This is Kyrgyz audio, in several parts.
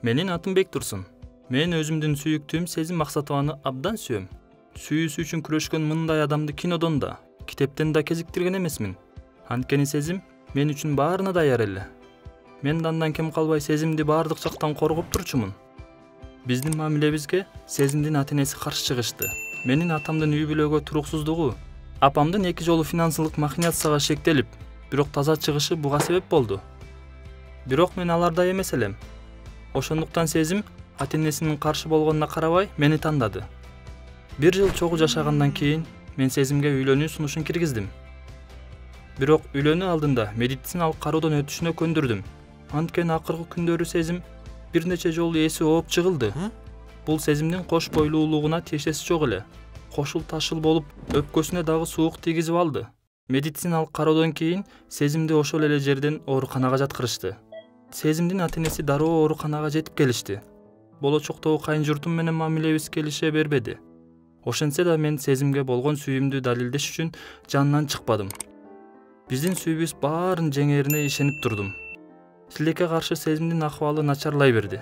Менин атым Бектурсун. Мен өзүмдүн сүйүктүүм Сезим Максатованы абдан сүйөм. Сүйүүсү үчүн күрөшкөн мындай адамды кинодон да, китептен да кезиктирген эмесмин. Анткени Сезим мен үчүн баарына даяр эле. Мен андан кем калбай Сезимди баардык жактан коргоп турчумун. Биздин мамилебизге Сезимдин ата-энеси каршы чыгышты. Менин атамдын үй бүлөгө туруксуздугу, апамдын 2 жолу финансылык махинацияга шектелип, бирок таза чыгышы буга себеп болду. Бирок мен алардай эмес элем. Ошондуктан Сезим ата-энесинин каршы болгонуна карабай мени тандады. 1 жыл чогуу жашагандан кийин мен Сезимге үйлөнүү сунушун киргиздим. Бирок үйлөнүү алдында медициналык кароодон өтүшүнө көндүрдүм. Анткени акыркы күндөрү Сезим бир нече жолу эси ооп чыгылды. Бул Сезимдин кош бойлуулугуна тиешеси жок эле. Кошул ташыл болуп, өпкөсүнө дагы суук тийгизип алды. Медициналык кароодон кийин Сезимди ошол эле жерден ооруканага жаткырышты. Сезимдин ата-энеси дароо ооруканага жетип келишти. Болочоктогу кайын журтум менен мамилебиз келише бербеди. Ошентсе да мен Сезимге болгон сүйүүмдү далилдеш үчүн жанынан чыкпадым. Биздин сүйүүбүз баарын жеңерине ишенип турдум. Тилекке каршы Сезимдин акыбалы начарлай берди.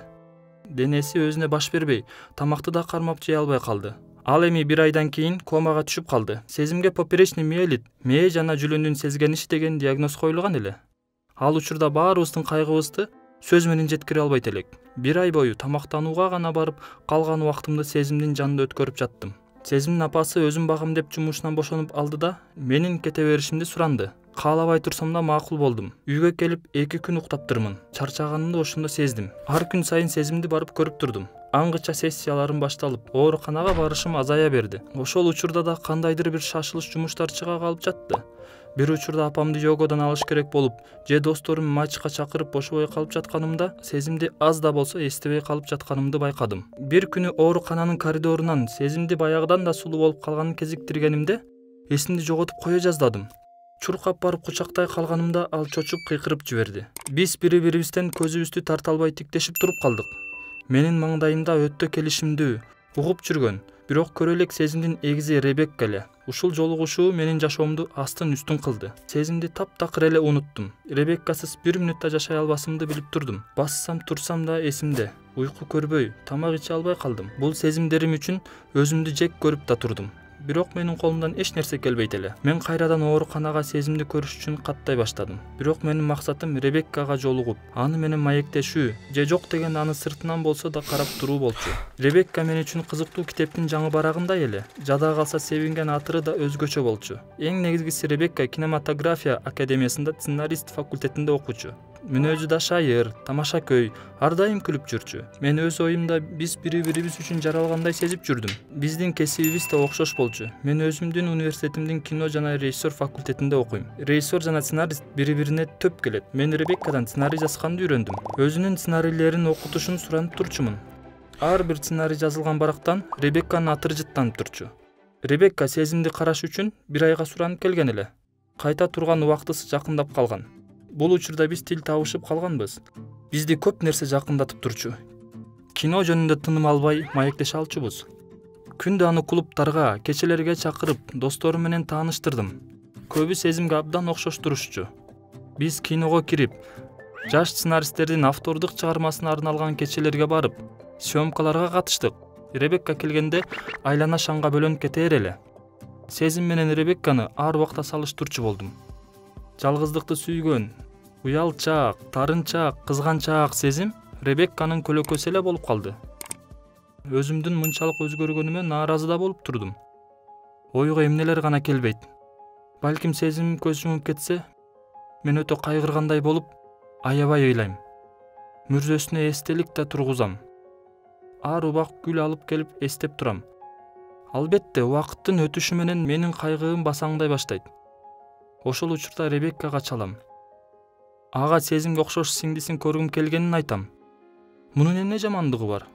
Денеси өзүнө баш бербей, тамакты да кармап жей албай калды. Ал эми 1 айдан кийин комага түшүп калды. Сезимге поперечный миелит, мээ жана жүлөндүн сезгениши деген диагноз коюлган эле. Ал учурда баарыбыздын кайгыбызды сөз менен жеткире албайт элек. 1 ай бою тамактанууга гана барып, калган убактымды Сезимдин жанында өткөрүп жаттым. Сезимдин апасы өзүн багам деп жумушунан бошонуп алды да, менин кете беришимди суранды. Каалабай турсам да макул болдум. Үйгө келип 2 күн уктаптырмын. Чарчаганымды ошондо сездим. Ар күн сайын Сезимди барып көрүп турдум. Аңгыча сессияларым башталып, ооруканага барышым азая берди. Ошол учурда да кандайдыр бир шашылыш жумуштар чыга калып жатты. Бир учурда апамды йогадан алыш керек болуп, же досторум матчка чакырып бошобой калып жатканымда, Сезимди аз да болсо эстебей калып жатканымды байкадым. Бир күнү оорукананын коридорунан Сезимди баягыдан да сулуу болуп калганын кезиктиргенимде, эсимди жоготуп кое жаздадым. Чуркап барып кучактай калганымда ал чочуп кыйкырып жиберди. Биз бири-бирибизден көзүбүздү тарта албай тиктешип туруп калдык. Менин маңдайымда өттө келишимдүү угуп жүргөн, бирок көрө элек Сезимдин эгизи Ребекка эле. Ушул жолугушуу менин жашоомду астын үстүн кылды. Сезимди таптакыр эле унуттум. Ребеккасыз 1 мүнөттө жашай албасымды билип турдум. Бассам турсам да эсимде. Уйку көрбөй, тамак иче албай калдым. Бул сезимдерим үчүн өзүмдү жек көрүп да турдум. Бирок менин колумдан эч нерсе келбейт эле. Мен кайрадан ооруканага Сезимди көрүш үчүн каттай баштадым. Бирок менин максатым Ребеккага жолугуп, аны менен маектешүү, же жок деген аны сыртынан болсо да карап туруу болчу. Ребекка мен үчүн кызыктуу китептин жаңы барагындай эле. Жада калса себинген атыры да өзгөчө болчу. Эң негизгиси Ребекка кинематография академиясында сценарист факультетинде окучу. Мүнөзү да шайыр, тамашакөй, ар дайым күлүп жүрчү. Мен өз оюмда биз бири-бирибиз үчүн жаралгандай сезип жүрдүм. Биздин кесибибиз да окшош болчу. Мен өзүмдүн университетимдин кино жана режиссер факультетинде окуйм. Режиссер жана сценарист бири-бирине төп келет. Мен Ребеккадан сценарий жазганды үйрөндүм. Өзүнүн сценарийлерин окутушун суранып турчумун. Ар бир сценарий жазылган барактан Ребекканын атыры жыттанып турчу. Ребекка Сезимди караш үчүн 1 айга суранып келген эле. Кайта турган убактысы жакындап калган. Бул учурда биз тил табышып калганбыз. Бизди көп нерсе жакындатып турчу. Кино жөнүндө тыным албай маектеше алчубуз. Күндө аны клубтарга, кечелерге чакырып, досторум менен тааныштырдым. Көбү Сезимге абдан окшош турушчу. Биз киного кирип, жаш сценаристтердин автордук чыгармасына арналган кечелерге барып, съемкаларга катыштык. Ребекка келгенде айлана шаңга бөлөнүп кетер эле. Сезим менен Ребекканы ар убакта салыштырчу болдум. Жалгыздыкты сүйгөн, уялчаак, тарынчаак, кызганчаак Сезим Ребекканын көлөкөсү эле болуп калды. Өзүмдүн мынчалык өзгөргөнүмө нааразы да болуп турдум. Ойго эмнелер гана келбейт. Балким Сезим көз жумуп кетсе, мен өтө кайгыргандай болуп, аябай ыйлайм. Мүрзөсүнө эстелик да тургузам. Ар убак гүл алып келип эстеп турам. Албетте, убакыттын өтүшү менен менин кайгыым басаңдай баштайт. Ошол учурда Ребеккага чалам. Ага Сезимге окшош сиңдисин көргүм келгенин айтам. Мунун эмне жамандыгы бар?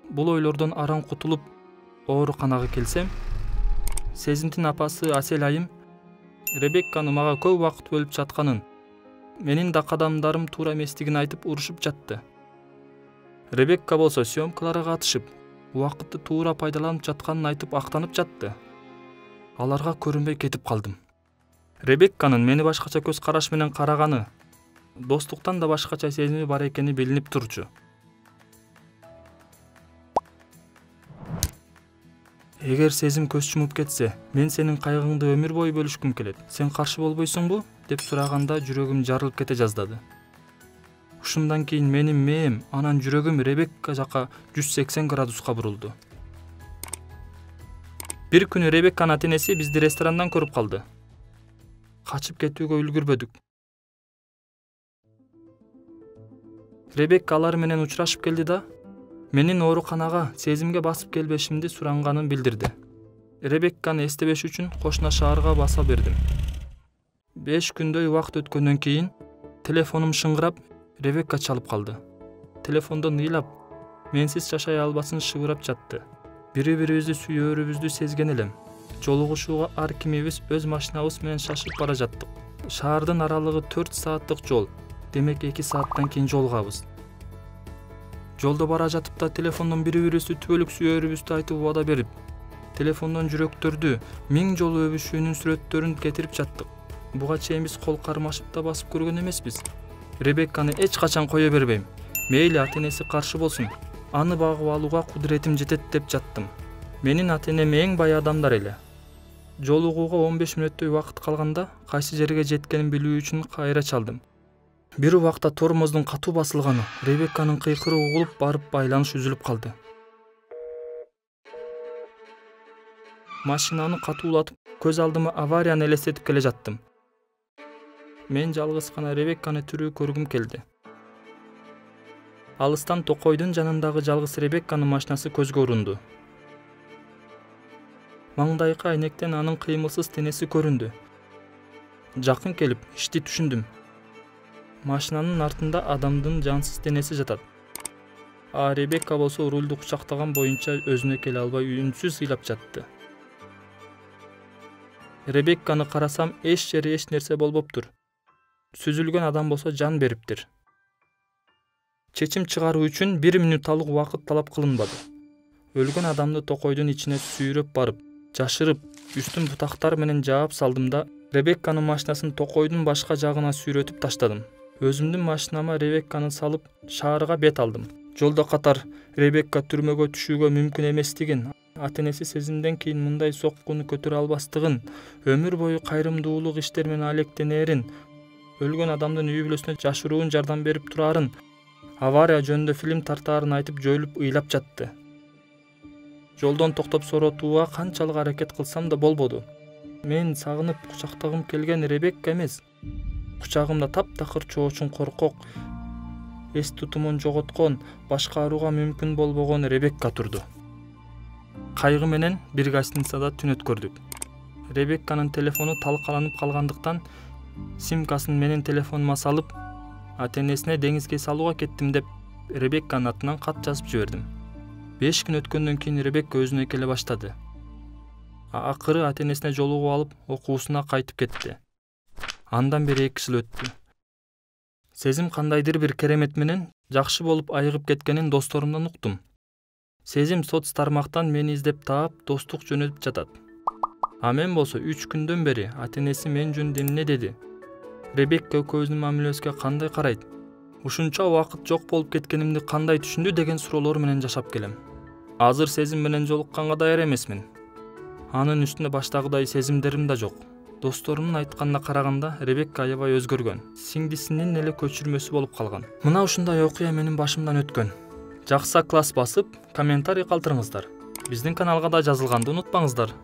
Бул ойлордон араң кутулуп, ооруканага келсем, Сезимдин апасы Асел айым Ребекканы мага көп убакыт бөлүп жатканын, менин да кадамдарым туура эместигин айтып урушуп жатты. Ребекка болсо съемкаларга катышып, убакытты туура пайдаланып жатканын айтып актанып жатты. Аларга көрүнбөй кетип калдым. Ребекканын мени башкача көз караш менен караганы, достуктан да башкача сезими бар экени билинип турчу. Эгер сезим көз чумуп кетсе, мен сенин кайгыңды өмүр бою бөлүшкүм келет. Сен каршы болбойсуңбу? Деп сураганда жүрөгүм жарылып кете жаздады. Ушундан кийин менин мээм, анан жүрөгүм Ребекка жака 180 градуска бурулду. Бир күнү Ребекканын ата-энеси бизди ресторандан көрүп калды. Качып кетүүгө үлгүрбөдүк. Ребекка алар менен учурашып келди да, менин ооруканага сезимге басып келбешимди суранганын билдирди. Ребекканы эстебеш үчүн кошуна шаарга баса бердим. 5 күндөй убакыт өткөндөн кийин телефонум шыңгырап, Ребекка чалып калды. Телефондон ыйлап, менсиз жашай албасын шыбырап жатты. Бири-бирибизди сүйөөрүбүздү сезген элем. Жолугушууга ар кимибиз өз машинабыз менен шашып бара жаттык. Шаардын аралыгы 4 сааттык жол. Демек 2 сааттан кийин жолугабыз. Жолдо бара жатып да телефондон бири-бирибизди түбөлүк сүйөөрүбүздү айтып убада берип, телефондон жүрөктөрдү 1000 жолу өбүшүүнүн сүрөттөрүн кетирип жаттык. Буга чейин биз кол кармашып да басып көргөн эмеспиз. Ребекканы эч качан кое бербейм. Мейли ата-энеси каршы болсун. Аны багып алууга кудуретим жетет деп жаттым. Менин ата-энем эң бай адамдар эле. Жолугууга 15 мүнөттөй убакыт калганда кайсы жерге жеткенин билүү үчүн кайра чалдым. Бир убакта тормоздун катуу басылганы, Ребекканын кыйкыры угулуп барып байланыш үзүлүп калды. Машинаны катуулатып, көз алдыма аварияны элестетип келе жаттым. Мен жалгыз гана Ребекканы тирүү көргүм келди. Алыстан токойдун жанындагы жалгыз Ребекканын машинасы көзгө урунду. Маңдайкы айнектен анын кыймылсыз денеси көрүндү. Жакын келип, ишти түшүндүм. Машинанын артында адамдын жансыз денеси жатат. А Ребекка болсо рулду кучактаган боюнча өзүнө келе албай үнсүз ыйлап жатты. Ребекканы карасам, эч жери эч нерсе болбоптур. Сүзүлгөн адам болсо жан бериптир. Чечим чыгаруу үчүн 1 минуталык убакыт талап кылынбады. Өлгөн адамды токойдун ичине сүйрөп барып, жашырып, үстүн бутактар менен жаап салдым да, Ребекканын машинасын токойдун башка жагына сүйрөтүп таштадым. Өзүмдүн машинама Ребекканы салып, шаарга бет алдым. Жолдо катар Ребекка түрмөгө түшүүгө мүмкүн эместигин, ата-энеси сезимден кийин мындай соккуну көтөрө албастыгын, өмүр бою кайрымдуулук иштер менен алектенерин, өлгөн адамдын үй бүлөсүнө жашыруун жардам берип турарын, авария жөнүндө фильм тартаарын айтып жоюлуп ыйлап жатты. Жолдон токтоп соротууга канчалык аракет кылсам да болбоду. Мен сагынып кучактагым келген Ребекка эмес, кучагымда таптакыр чоочун коркок, эс тутумун жоготкон, башкарууга мүмкүн болбогон Ребекка турду. Кайгы менен бир гостиницада түн өткөрдүк. Ребекканын телефону талкаланып калгандыктан симкасын менин телефонума салып, ата-энесине деңизге салууга кеттим деп Ребекканын атынан кат жазып жибердим. 5 күн өткөндөн кийин Ребекка өзүнө келе баштады. Акыры ата-энесине жолугуп алып, окуусуна кайтып кетти. Андан бери 2 жыл өттү. Сезим кандайдыр бир керемет менен жакшы болуп айыгып кеткенин досторумдан уктум. Сезим соц тармактан мени издеп таап, достук жөнөтүп жатат. А мен болсо 3 күндөн бери ата-энеси мен жөнүндө эмне деди? Ребекка экөөбүздүн мамилебизге кандай карайт? Ушунча убакыт жок болуп кеткенимди кандай түшүндү деген суроолор менен жашап келем. Азыр сезим менен жолукканга даяр эмесмин. Анын үстүнө баштагыдай сезимдерим да жок. Досторумдун айтканына караганда Ребекка аябай өзгөргөн. Сиңдисинин эле көчүрмөсү болуп калган. Мына ушундай окуя менин башымдан өткөн. Жакса класс басып, комментарий калтырыңыздар. Биздин каналга да жазылганды унутпаңыздар.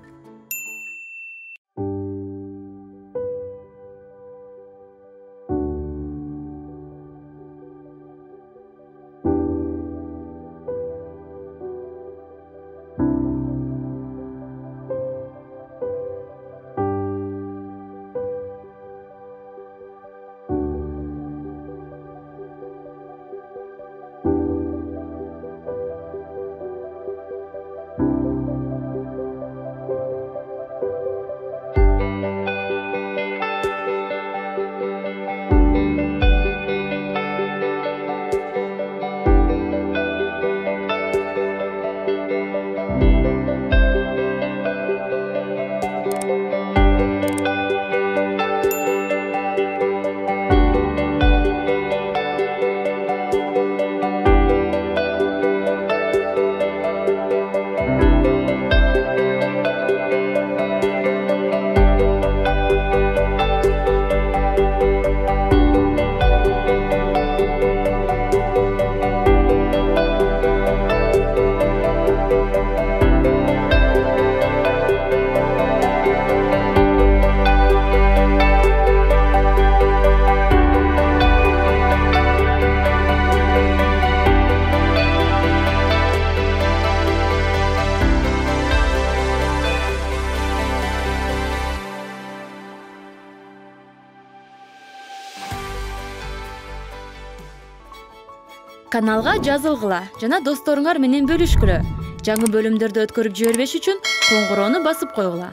Каналга жазылгыла жана досторуңар менен бөлүшкүлө. Жаңы бөлүмдөрдү өткөрүп жибербеш үчүн коңгуроону басып койгула.